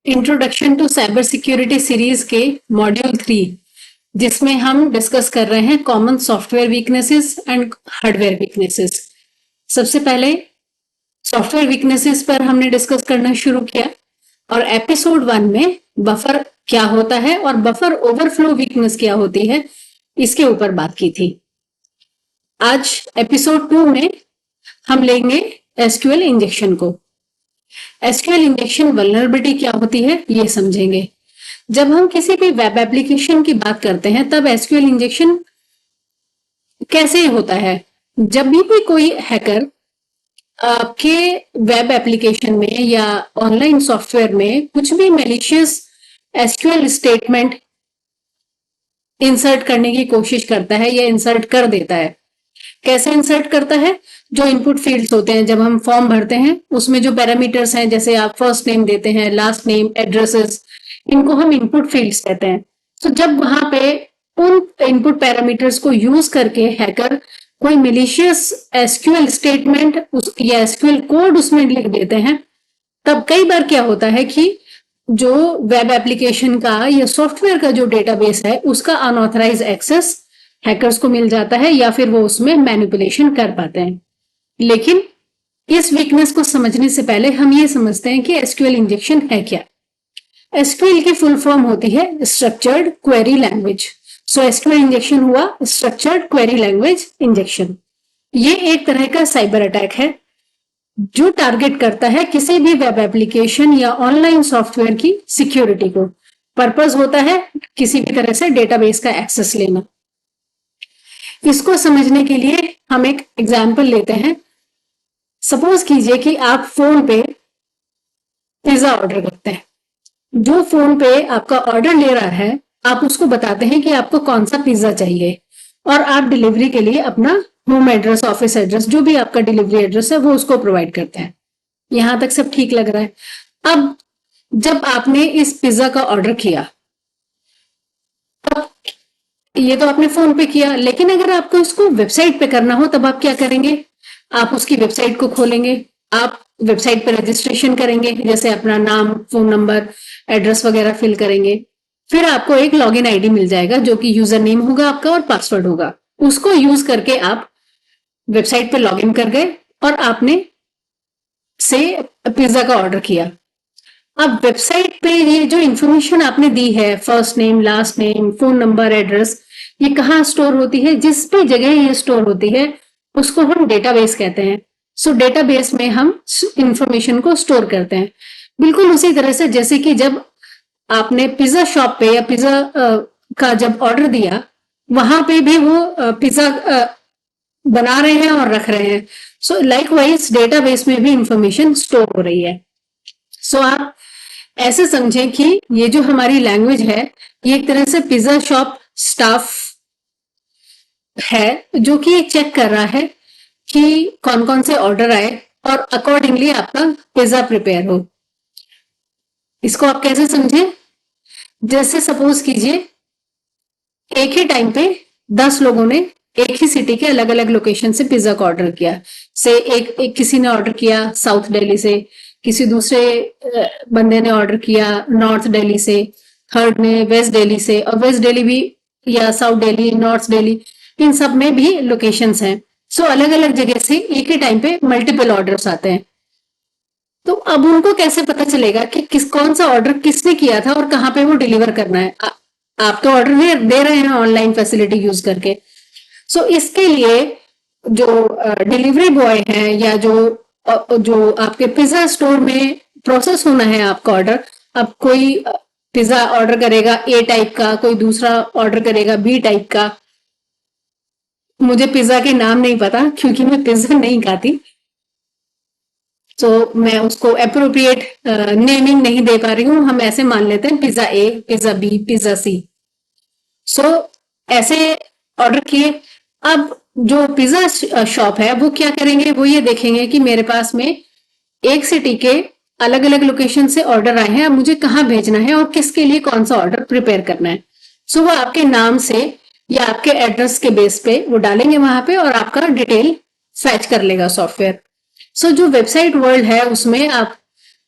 Introduction to cyber security series के module 3 जिसमें हम डिस्कस कर रहे हैं common software weaknesses and hardware weaknesses. सबसे पहले सॉफ्टवेयर वीकनेसेस पर हमने डिस्कस करना शुरू किया और एपिसोड 1 में बफर क्या होता है और बफर ओवरफ्लो वीकनेस क्या होती है इसके ऊपर बात की थी। आज एपिसोड 2 में हम लेंगे एसक्यूएल इंजेक्शन को। एसक्यूएल इंजेक्शन वल्नरेबिलिटी क्या होती है ये समझेंगे। जब हम किसी भी वेब एप्लीकेशन की बात करते हैं तब एसक्यूएल इंजेक्शन कैसे होता है। जब भी कोई हैकर आपके वेब एप्लीकेशन में या ऑनलाइन सॉफ्टवेयर में कुछ भी मैलिशियस एसक्यूएल स्टेटमेंट इंसर्ट करने की कोशिश करता है या इंसर्ट कर देता है, कैसे इंसर्ट करता है? जो इनपुट फील्ड्स होते हैं जब हम फॉर्म भरते हैं उसमें जो पैरामीटर्स हैं, जैसे आप फर्स्ट नेम देते हैं, लास्ट नेम, एड्रेसेस, इनको हम इनपुट फील्ड्स कहते हैं। तो जब वहां पे उन इनपुट पैरामीटर्स को यूज करके हैकर कोई मिलिशियस एसक्यूएल स्टेटमेंट या एसक्यूएल कोड उसमें लिख देते हैं, तब कई बार क्या होता है कि जो वेब एप्लीकेशन का या सॉफ्टवेयर का जो डेटाबेस है उसका अनऑथराइज एक्सेस हैकर्स को मिल जाता है या फिर वो उसमें मैनिपुलेशन कर पाते हैं। लेकिन इस वीकनेस को समझने से पहले हम ये समझते हैं कि एसक्यूएल इंजेक्शन है क्या। एसक्यूएल की फुल फॉर्म होती है स्ट्रक्चर्ड क्वेरी लैंग्वेज। सो एसक्यूएल इंजेक्शन हुआ स्ट्रक्चर्ड क्वेरी लैंग्वेज इंजेक्शन। ये एक तरह का साइबर अटैक है जो टारगेट करता है किसी भी वेब एप्लीकेशन या ऑनलाइन सॉफ्टवेयर की सिक्योरिटी को। पर्पस होता है किसी भी तरह से डेटाबेस का एक्सेस लेना। इसको समझने के लिए हम एक एग्जाम्पल लेते हैं। सपोज कीजिए कि आप फोन पे पिज्जा ऑर्डर करते हैं। जो फोन पे आपका ऑर्डर ले रहा है आप उसको बताते हैं कि आपको कौन सा पिज्जा चाहिए और आप डिलीवरी के लिए अपना होम एड्रेस, ऑफिस एड्रेस, जो भी आपका डिलीवरी एड्रेस है वो उसको प्रोवाइड करते हैं। यहां तक सब ठीक लग रहा है। अब जब आपने इस पिज्जा का ऑर्डर किया, ये तो आपने फोन पे किया, लेकिन अगर आपको इसको वेबसाइट पे करना हो तब आप क्या करेंगे? आप उसकी वेबसाइट को खोलेंगे, आप वेबसाइट पे रजिस्ट्रेशन करेंगे, जैसे अपना नाम, फोन नंबर, एड्रेस वगैरह फिल करेंगे। फिर आपको एक लॉगिन आईडी मिल जाएगा जो कि यूजर नेम होगा आपका और पासवर्ड होगा। उसको यूज करके आप वेबसाइट पे लॉगिन कर गए और आपने से पिज्जा का ऑर्डर किया। अब वेबसाइट पे ये जो इंफॉर्मेशन आपने दी है, first name, last name, phone number, address, ये कहाँ स्टोर होती है? जिस भी जगह ये स्टोर होती है उसको हम डेटाबेस कहते हैं। सो डेटाबेस में हम इंफॉर्मेशन को स्टोर करते हैं। बिल्कुल उसी तरह से जैसे कि जब आपने पिज्जा शॉप पे या पिज्जा का जब ऑर्डर दिया, वहां पे भी वो पिज्जा बना रहे हैं और रख रहे हैं। सो लाइकवाइज डेटाबेस में भी इंफॉर्मेशन स्टोर हो रही है। सो आप ऐसे समझें कि ये जो हमारी लैंग्वेज है ये एक तरह से पिज्जा शॉप स्टाफ है जो कि चेक कर रहा है कि कौन कौन से ऑर्डर आए और अकॉर्डिंगली आपका पिज्जा प्रिपेयर हो। इसको आप कैसे समझे? जैसे सपोज कीजिए एक ही टाइम पे 10 लोगों ने एक ही सिटी के अलग अलग लोकेशन से पिज्जा का ऑर्डर किया। से एक किसी ने ऑर्डर किया साउथ दिल्ली से, किसी दूसरे बंदे ने ऑर्डर किया नॉर्थ दिल्ली से, थर्ड ने वेस्ट दिल्ली से, और वेस्ट दिल्ली भी या साउथ दिल्ली, नॉर्थ दिल्ली, इन सब में भी लोकेशंस हैं। सो अलग अलग जगह से एक ही टाइम पे मल्टीपल ऑर्डर्स आते हैं। तो अब उनको कैसे पता चलेगा कि कौन सा ऑर्डर किसने किया था और कहाँ पे वो डिलीवर करना है? आप तो ऑर्डर दे रहे हैं ऑनलाइन फैसिलिटी यूज करके। सो इसके लिए जो डिलीवरी बॉय है या जो आपके पिज्जा स्टोर में प्रोसेस होना है आपका ऑर्डर, अब कोई पिज्जा ऑर्डर करेगा ए टाइप का, कोई दूसरा ऑर्डर करेगा बी टाइप का। मुझे पिज्जा के नाम नहीं पता क्योंकि मैं पिज्जा नहीं खाती, तो मैं उसको अप्रोप्रिएट नेमिंग नहीं दे पा रही हूँ। हम ऐसे मान लेते हैं पिज्जा ए, पिज्जा बी, पिज्जा सी। सो ऐसे ऑर्डर किए। अब जो पिज्जा शॉप है वो क्या करेंगे? वो ये देखेंगे कि मेरे पास में एक सिटी के अलग अलग लोकेशन से ऑर्डर आए हैं, अब मुझे कहाँ भेजना है और किसके लिए कौन सा ऑर्डर प्रिपेयर करना है। सो वो आपके नाम से या आपके एड्रेस के बेस पे वो डालेंगे वहां पे और आपका डिटेल फैच कर लेगा सॉफ्टवेयर। सो जो वेबसाइट वर्ल्ड है उसमें आप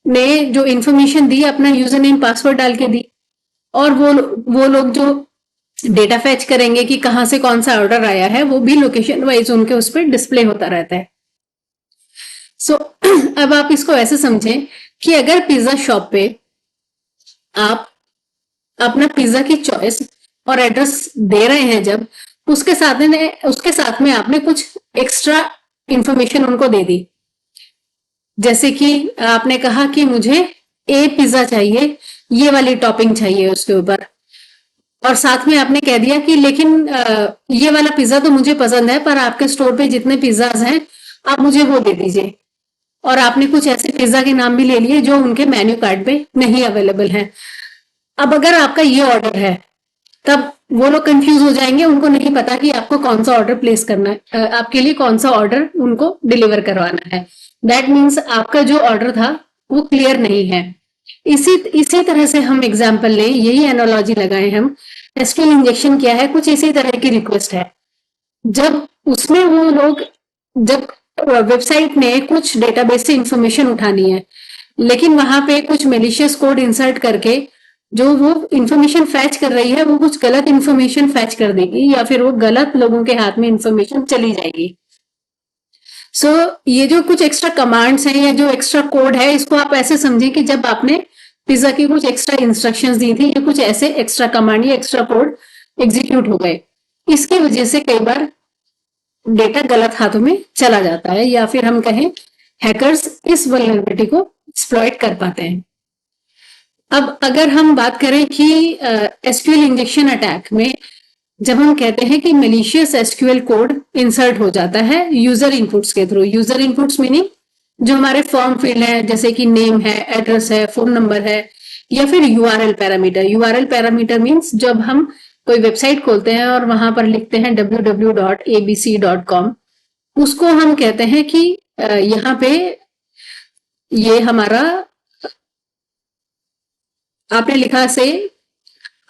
ने जो इंफॉर्मेशन दी अपना यूजर नेम पासवर्ड डाल के दी, और वो लोग जो डेटा फैच करेंगे कि कहाँ से कौन सा ऑर्डर आया है, वो भी लोकेशन वाइज उनके उस पर डिस्प्ले होता रहता है। सो अब आप इसको ऐसे समझें कि अगर पिज्जा शॉप पे आप अपना पिज्जा की चॉइस और एड्रेस दे रहे हैं, जब उसके साथ में आपने कुछ एक्स्ट्रा इंफॉर्मेशन उनको दे दी, जैसे कि आपने कहा कि मुझे ए पिज्जा चाहिए, ये वाली टॉपिंग चाहिए उसके ऊपर, और साथ में आपने कह दिया कि लेकिन ये वाला पिज्जा तो मुझे पसंद है, पर आपके स्टोर पे जितने पिज्जाज हैं आप मुझे वो दे दीजिए। और आपने कुछ ऐसे पिज्जा के नाम भी ले लिए जो उनके मेन्यू कार्ड पे नहीं अवेलेबल है। अब अगर आपका ये ऑर्डर है, तब वो लोग कंफ्यूज हो जाएंगे, उनको नहीं पता कि आपको कौन सा ऑर्डर प्लेस करना है, आपके लिए कौन सा ऑर्डर उनको डिलीवर करवाना है। दैट मीन्स आपका जो ऑर्डर था वो क्लियर नहीं है। इसी तरह से हम एग्जाम्पल लें, यही एनोलॉजी लगाए हम। एसक्यूएल इंजेक्शन क्या है, कुछ इसी तरह की रिक्वेस्ट है। जब उसमें वो लोग, जब वेबसाइट ने कुछ डेटाबेस से इंफॉर्मेशन उठानी है, लेकिन वहां पे कुछ मेलिशियस कोड इंसर्ट करके जो वो इंफॉर्मेशन फैच कर रही है वो कुछ गलत इंफॉर्मेशन फैच कर देगी, या फिर वो गलत लोगों के हाथ में इंफॉर्मेशन चली जाएगी। सो ये जो कुछ एक्स्ट्रा कमांड्स हैं या जो एक्स्ट्रा कोड है, इसको आप ऐसे समझें कि जब आपने पिज्जा की कुछ एक्स्ट्रा इंस्ट्रक्शंस दी थी, ये कुछ ऐसे एक्स्ट्रा कमांड या एक्स्ट्रा कोड एग्जीक्यूट हो गए। इसकी वजह से कई बार डेटा गलत हाथों में चला जाता है, या फिर हम कहें हैकर्स इस वल्नरेबिलिटी को एक्सप्लॉइट कर पाते हैं। अब अगर हम बात करें कि एसक्यूएल इंजेक्शन अटैक में जब हम कहते हैं कि मलिशियस एसक्यूएल कोड इंसर्ट हो जाता है यूजर इनपुट्स के थ्रू, यूजर इनपुट्स मीनिंग जो हमारे फॉर्म फील्ड है, जैसे कि नेम है, एड्रेस है, फोन नंबर है, या फिर URL parameter. URL parameter means जब हम कोई वेबसाइट खोलते हैं और वहां पर लिखते हैं www.abc.com, उसको हम कहते हैं कि यहाँ पे ये हमारा, आपने लिखा से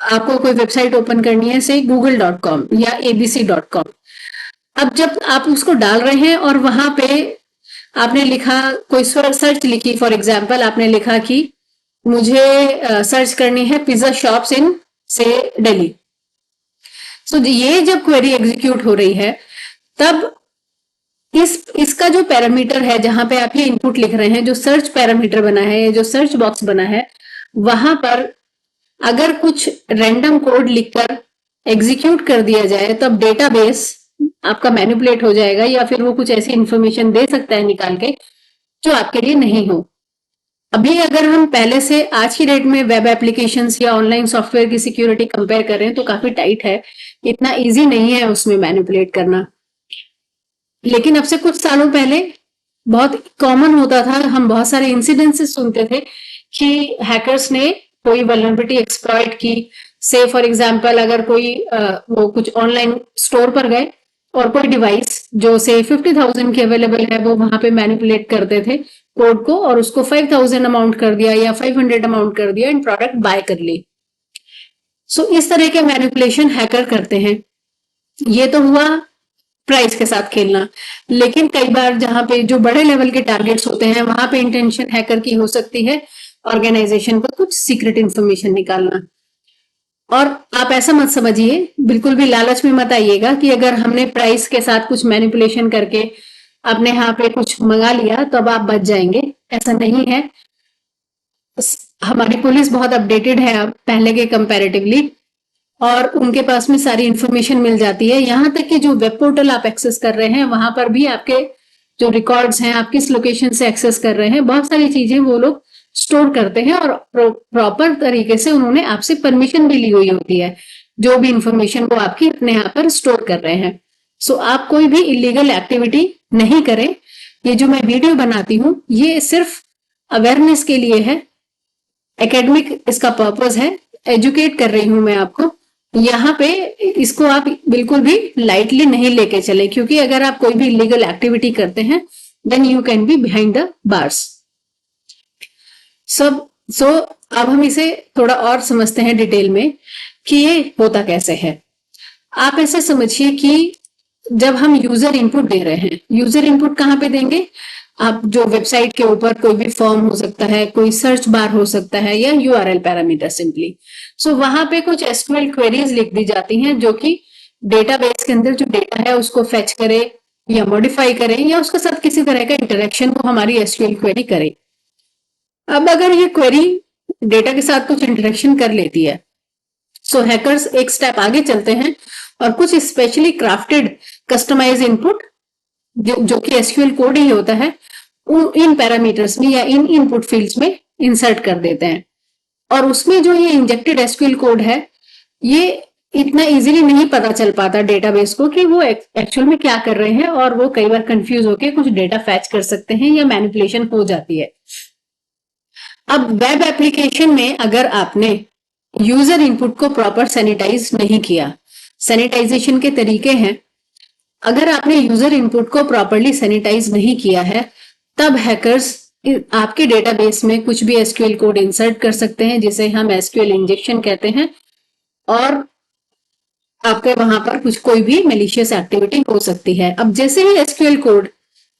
आपको कोई वेबसाइट ओपन करनी है से google.com या abc.com। अब जब आप उसको डाल रहे हैं और वहां पे आपने लिखा, कोई सर्च लिखी, फॉर एग्जांपल आपने लिखा कि मुझे सर्च करनी है पिज्जा शॉप्स इन से दिल्ली। सो ये जब क्वेरी एग्जीक्यूट हो रही है, तब इसका जो पैरामीटर है जहां पे आप ये इनपुट लिख रहे हैं, जो सर्च पैरामीटर बना है, जो सर्च बॉक्स बना है, वहां पर अगर कुछ रैंडम कोड लिखकर एग्जीक्यूट कर दिया जाए, तब डेटाबेस आपका मैनिपुलेट हो जाएगा, या फिर वो कुछ ऐसी इंफॉर्मेशन दे सकता है निकाल के जो आपके लिए नहीं हो। अभी अगर हम पहले से आज की डेट में वेब एप्लीकेशंस या ऑनलाइन सॉफ्टवेयर की सिक्योरिटी कंपेयर करें तो काफी टाइट है, इतना इजी नहीं है उसमें मैनिपुलेट करना। लेकिन अब से कुछ सालों पहले बहुत कॉमन होता था, हम बहुत सारे इंसिडेंसेस सुनते थे कि हैकर्स ने कोई वल्नरेबिलिटी एक्सप्लॉइट की। से फॉर एग्जांपल अगर कोई वो कुछ ऑनलाइन स्टोर पर गए और कोई डिवाइस जो से 50,000 की अवेलेबल है, वो वहां पे मैनिपुलेट करते थे कोड को, और उसको 5,000 अमाउंट कर दिया या 500 अमाउंट कर दिया, एंड प्रोडक्ट बाय कर ली। सो इस तरह के मैनिपुलेशन हैकर करते हैं। ये तो हुआ प्राइस के साथ खेलना, लेकिन कई बार जहां पे जो बड़े लेवल के टारगेट्स होते हैं, वहां पे इंटेंशन हैकर की हो सकती है ऑर्गेनाइजेशन को कुछ सीक्रेट इंफॉर्मेशन निकालना। और आप ऐसा मत समझिए, बिल्कुल भी लालच में मत आइएगा कि अगर हमने प्राइस के साथ कुछ मैनिपुलेशन करके अपने यहाँ पे कुछ मंगा लिया तो अब आप बच जाएंगे, ऐसा नहीं है। हमारी पुलिस बहुत अपडेटेड है अब पहले के कंपैरेटिवली, और उनके पास में सारी इंफॉर्मेशन मिल जाती है। यहाँ तक कि जो वेब पोर्टल आप एक्सेस कर रहे हैं, वहां पर भी आपके जो रिकॉर्ड्स हैं, आप किस लोकेशन से एक्सेस कर रहे हैं, बहुत सारी चीजें वो लोग स्टोर करते हैं, और प्रॉपर तरीके से उन्होंने आपसे परमिशन भी ली हुई होती है जो भी इंफॉर्मेशन वो आपकी अपने यहाँ पर स्टोर कर रहे हैं। सो आप कोई भी इलीगल एक्टिविटी नहीं करें। ये जो मैं वीडियो बनाती हूँ ये सिर्फ अवेयरनेस के लिए है, एकेडमिक इसका पर्पस है, एजुकेट कर रही हूं मैं आपको। यहाँ पे इसको आप बिल्कुल भी लाइटली नहीं लेके चले, क्योंकि अगर आप कोई भी इलीगल एक्टिविटी करते हैं then you can be behind the bars. So अब हम इसे थोड़ा और समझते हैं डिटेल में कि ये होता कैसे है। आप ऐसे समझिए कि जब हम यूजर इनपुट दे रहे हैं, यूजर इनपुट कहाँ पे देंगे, आप जो वेबसाइट के ऊपर कोई भी फॉर्म हो सकता है, कोई सर्च बार हो सकता है, या यूआरएल पैरामीटर सिंपली। सो वहां पे कुछ एसक्यूएल क्वेरीज लिख दी जाती हैं जो कि डेटाबेस के अंदर जो डेटा है उसको फेच करे या मॉडिफाई करे या उसके साथ किसी तरह का इंटरेक्शन को हमारी एसक्यूएल क्वेरी करे। अब अगर ये क्वेरी डेटा के साथ कुछ इंटरेक्शन कर लेती है, सो हैकर्स एक स्टेप आगे चलते हैं और कुछ स्पेशली क्राफ्टेड कस्टमाइज इनपुट जो कि एसक्यूएल कोड ही होता है, इन पैरामीटर्स में या इन इनपुट फील्ड्स में इंसर्ट कर देते हैं। और उसमें जो ये इंजेक्टेड एसक्यूएल कोड है, ये इतना इजीली नहीं पता चल पाता डेटाबेस को कि वो एक्चुअल में क्या कर रहे हैं, और वो कई बार कंफ्यूज होकर कुछ डेटा फैच कर सकते हैं या मैनिपुलेशन हो जाती है। अब वेब एप्लीकेशन में अगर आपने यूजर इनपुट को प्रॉपर सैनिटाइज नहीं किया, सैनिटाइजेशन के तरीके हैं, अगर आपने यूजर इनपुट को प्रॉपरली सैनिटाइज नहीं किया है, तब हैकर्स आपके डेटाबेस में कुछ भी एसक्यूएल कोड इंसर्ट कर सकते हैं, जिसे हम एसक्यूएल इंजेक्शन कहते हैं, और आपके वहां पर कुछ कोई भी मैलिशियस एक्टिविटी हो सकती है। अब जैसे ही एसक्यूएल कोड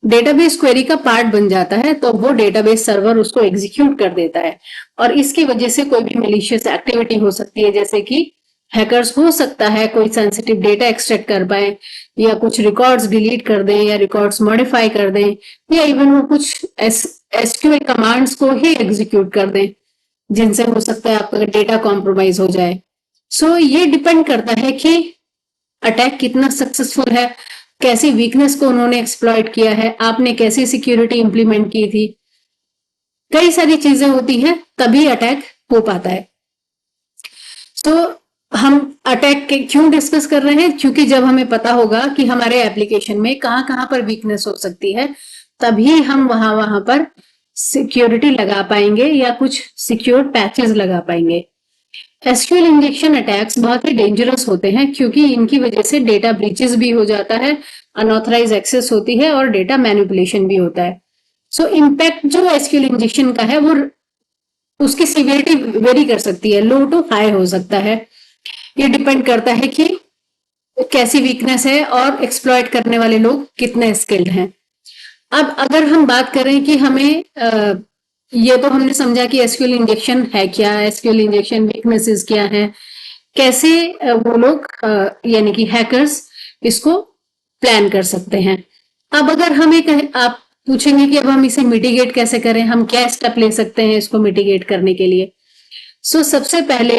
डेटाबेस क्वेरी का पार्ट बन जाता है, तो वो डेटाबेस सर्वर उसको एग्जीक्यूट कर देता है, और इसकी वजह से कोई भी मैलिशियस एक्टिविटी हो सकती है, जैसे कि हैकर्स हो सकता है कोई सेंसिटिव डेटा एक्सट्रैक्ट कर पाए, या कुछ रिकॉर्ड्स डिलीट कर दें, या रिकॉर्ड्स मॉडिफाई कर दें, या इवन वो कुछ एसक्यूएल कमांड्स को ही एग्जीक्यूट कर दें, जिनसे हो सकता है आपका डेटा कॉम्प्रोमाइज हो जाए। सो ये डिपेंड करता है कि अटैक कितना सक्सेसफुल है, कैसी वीकनेस को उन्होंने एक्सप्लॉइट किया है, आपने कैसी सिक्योरिटी इंप्लीमेंट की थी, कई सारी चीजें होती हैं, तभी अटैक हो पाता है। तो हम अटैक के क्यों डिस्कस कर रहे हैं, क्योंकि जब हमें पता होगा कि हमारे एप्लीकेशन में कहाँ कहाँ पर वीकनेस हो सकती है, तभी हम वहां पर सिक्योरिटी लगा पाएंगे या कुछ सिक्योर पैचेस लगा पाएंगे। एसक्यूएल इंजेक्शन अटैक्स बहुत ही डेंजरस होते हैं, क्योंकि इनकी वजह से डेटा ब्रीचेस भी हो जाता है, अनऑथराइज एक्सेस होती है, और डेटा मैनिपुलेशन भी होता है। सो इम्पैक्ट जो एसक्यूएल इंजेक्शन का है, वो उसकी सीवियरिटी वेरी कर सकती है, लो टू हाई हो सकता है। ये डिपेंड करता है कि कैसी वीकनेस है और एक्सप्लॉइट करने वाले लोग कितने स्किल्ड हैं। अब अगर हम बात करें कि हमें ये तो हमने समझा कि एसक्यूएल इंजेक्शन है क्या, एसक्यूएल इंजेक्शन वीकनेसेस क्या हैं, कैसे वो लोग यानी कि हैकर्स इसको प्लान कर सकते हैं। अब अगर हमें आप पूछेंगे कि अब हम इसे मिटिगेट कैसे करें, हम क्या स्टेप ले सकते हैं इसको मिटिगेट करने के लिए। सो सबसे पहले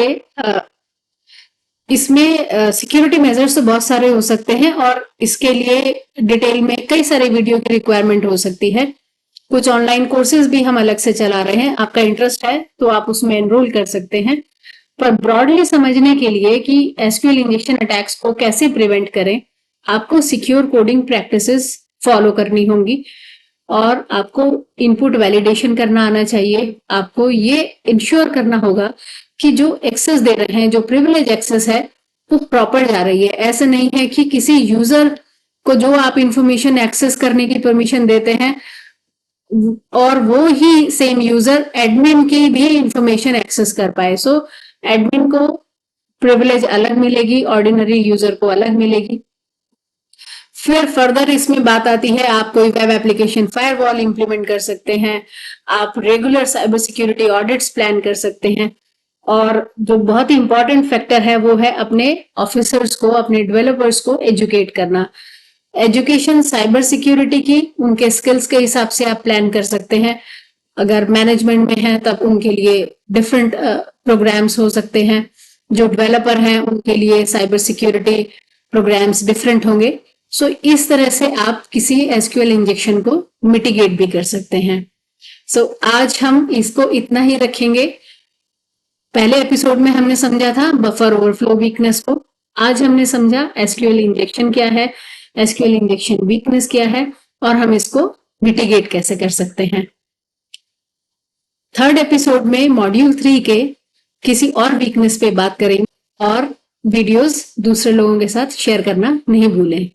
इसमें सिक्योरिटी मेजर्स तो बहुत सारे हो सकते हैं, और इसके लिए डिटेल में कई सारे वीडियो की रिक्वायरमेंट हो सकती है। कुछ ऑनलाइन कोर्सेज भी हम अलग से चला रहे हैं, आपका इंटरेस्ट है तो आप उसमें एनरोल कर सकते हैं। पर ब्रॉडली समझने के लिए कि एसक्यूएल इंजेक्शन अटैक्स को कैसे प्रिवेंट करें, आपको सिक्योर कोडिंग प्रैक्टिसेस फॉलो करनी होंगी, और आपको इनपुट वैलिडेशन करना आना चाहिए। आपको ये इंश्योर करना होगा कि जो एक्सेस दे रहे हैं, जो प्रिविलेज एक्सेस है, वो प्रॉपर जा रही है। ऐसा नहीं है कि किसी यूजर को जो आप इंफॉर्मेशन एक्सेस करने की परमिशन देते हैं, और वो ही सेम यूजर एडमिन की भी इंफॉर्मेशन एक्सेस कर पाए। सो एडमिन को प्रिविलेज अलग मिलेगी, ऑर्डिनरी यूजर को अलग मिलेगी। फिर फर्दर इसमें बात आती है, आप कोई वेब एप्लीकेशन फायरवॉल इंप्लीमेंट कर सकते हैं, आप regular cyber security audits plan कर सकते हैं, और जो बहुत ही इंपॉर्टेंट फैक्टर है वो है अपने ऑफिसर्स को, अपने डेवलपर्स को एजुकेट करना। एजुकेशन साइबर सिक्योरिटी की उनके स्किल्स के हिसाब से आप प्लान कर सकते हैं। अगर मैनेजमेंट में है तब उनके लिए डिफरेंट प्रोग्राम्स हो सकते हैं, जो डेवलपर हैं उनके लिए साइबर सिक्योरिटी प्रोग्राम्स डिफरेंट होंगे। सो इस तरह से आप किसी एसक्यूएल इंजेक्शन को मिटिगेट भी कर सकते हैं। सो आज हम इसको इतना ही रखेंगे। पहले एपिसोड में हमने समझा था बफर ओवरफ्लो वीकनेस को, आज हमने समझा एसक्यूएल इंजेक्शन क्या है, एसक्यूएल इंजेक्शन वीकनेस क्या है, और हम इसको मिटिगेट कैसे कर सकते हैं। थर्ड एपिसोड में मॉड्यूल 3 के किसी और वीकनेस पे बात करेंगे, और वीडियोस दूसरे लोगों के साथ शेयर करना नहीं भूलें।